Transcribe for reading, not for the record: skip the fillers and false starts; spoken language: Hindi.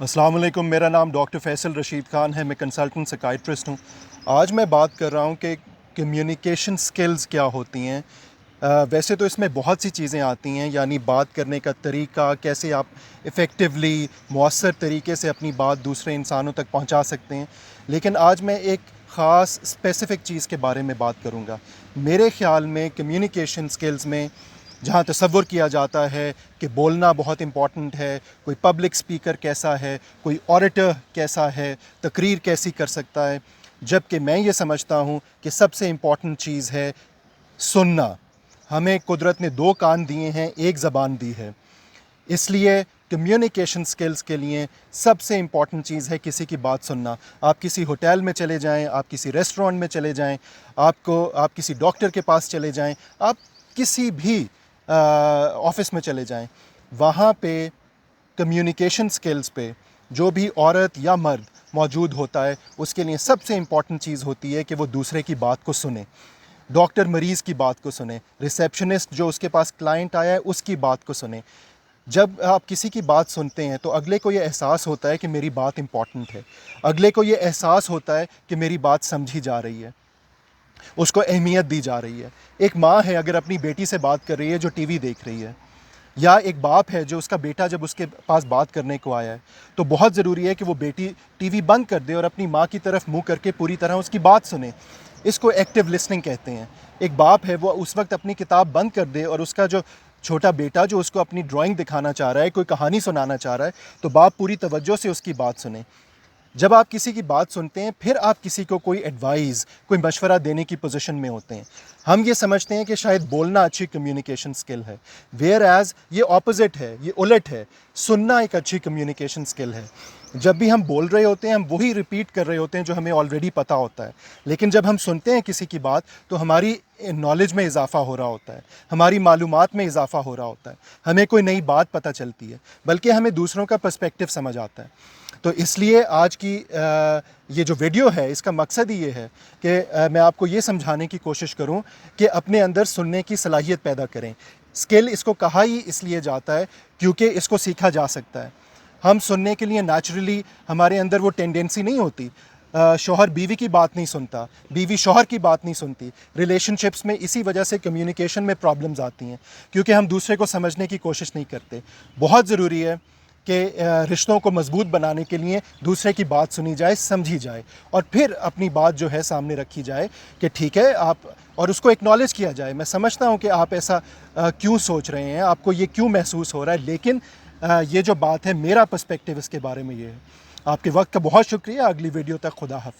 अस्सलाम वालेकुम। मेरा नाम डॉक्टर फैसल रशीद ख़ान है। मैं कंसल्टेंट साइकियाट्रिस्ट हूँ। आज मैं बात कर रहा हूँ कि कम्युनिकेशन स्किल्स क्या होती हैं। वैसे तो इसमें बहुत सी चीज़ें आती हैं, यानी बात करने का तरीका, कैसे आप इफ़ेक्टिवली मौसर तरीके से अपनी बात दूसरे इंसानों तक पहुँचा सकते हैं। लेकिन आज मैं एक ख़ास स्पेसिफ़िक चीज़ के बारे में बात करूँगा। मेरे ख़्याल में कम्युनिकेशन स्किल्स में जहाँ तसव्वुर किया जाता है कि बोलना बहुत इम्पॉर्टेंट है, कोई पब्लिक स्पीकर कैसा है, कोई ऑरेटर कैसा है, तकरीर कैसी कर सकता है, जबकि मैं ये समझता हूँ कि सबसे इम्पॉर्टेंट चीज़ है सुनना। हमें कुदरत ने 2 कान दिए हैं, 1 ज़बान दी है। इसलिए कम्युनिकेशन स्किल्स के लिए सबसे इम्पॉर्टेंट चीज़ है किसी की बात सुनना। आप किसी होटल में चले जाएँ, आप किसी रेस्टोरेंट में चले जाएँ, आप किसी डॉक्टर के पास चले जाएँ, आप किसी भी ऑफ़िस में चले जाएँ, वहाँ पे कम्युनिकेशन स्किल्स पे जो भी औरत या मर्द मौजूद होता है, उसके लिए सबसे इम्पॉर्टेंट चीज़ होती है कि वो दूसरे की बात को सुने। डॉक्टर मरीज़ की बात को सुने, रिसेप्शनिस्ट जो उसके पास क्लाइंट आया है उसकी बात को सुने। जब आप किसी की बात सुनते हैं तो अगले को ये एहसास होता है कि मेरी बात इम्पॉर्टेंट है। अगले को ये एहसास होता है कि मेरी बात समझी जा रही है, उसको अहमियत दी जा रही है। एक माँ है, अगर अपनी बेटी से बात कर रही है जो टीवी देख रही है, या एक बाप है जो उसका बेटा जब उसके पास बात करने को आया है, तो बहुत ज़रूरी है कि वो बेटी टीवी बंद कर दे और अपनी माँ की तरफ मुँह करके पूरी तरह उसकी बात सुने। इसको एक्टिव लिसनिंग कहते हैं। एक बाप है, वो उस वक्त अपनी किताब बंद कर दे और उसका जो छोटा बेटा जो उसको अपनी ड्राइंग दिखाना चाह रहा है, कोई कहानी सुनाना चाह रहा है, तो बाप पूरी तवज्जो से उसकी बात सुने। जब आप किसी की बात सुनते हैं, फिर आप किसी को कोई एडवाइस, कोई मशवरा देने की पोजीशन में होते हैं। हम ये समझते हैं कि शायद बोलना अच्छी कम्युनिकेशन स्किल है, वेयर एज़ ये ऑपोजिट है, ये उलट है। सुनना एक अच्छी कम्युनिकेशन स्किल है। जब भी हम बोल रहे होते हैं, हम वही रिपीट कर रहे होते हैं जो हमें ऑलरेडी पता होता है। लेकिन जब हम सुनते हैं किसी की बात, तो हमारी नॉलेज में इजाफ़ा हो रहा होता है, हमारी मालूमात में इजाफ़ा हो रहा होता है, हमें कोई नई बात पता चलती है, बल्कि हमें दूसरों का पर्सपेक्टिव समझ आता है। तो इसलिए आज की ये जो वीडियो है, इसका मकसद ही ये है कि मैं आपको ये समझाने की कोशिश करूं कि अपने अंदर सुनने की सलाहियत पैदा करें। स्किल इसको कहा ही इसलिए जाता है क्योंकि इसको सीखा जा सकता है। हम सुनने के लिए नेचुरली हमारे अंदर वो टेंडेंसी नहीं होती। शौहर बीवी की बात नहीं सुनता, बीवी शौहर की बात नहीं सुनती। रिलेशनशिप्स में इसी वजह से कम्युनिकेशन में प्रॉब्लम्स आती हैं, क्योंकि हम दूसरे को समझने की कोशिश नहीं करते। बहुत ज़रूरी है कि रिश्तों को मजबूत बनाने के लिए दूसरे की बात सुनी जाए, समझी जाए, और फिर अपनी बात जो है सामने रखी जाए कि ठीक है आप, और उसको एक्नॉलेज किया जाए। मैं समझता हूँ कि आप ऐसा क्यों सोच रहे हैं, आपको ये क्यों महसूस हो रहा है, लेकिन ये जो बात है, मेरा पर्सपेक्टिव इसके बारे में ये है। आपके वक्त का बहुत शुक्रिया। अगली वीडियो तक खुदा हाफ़िज़।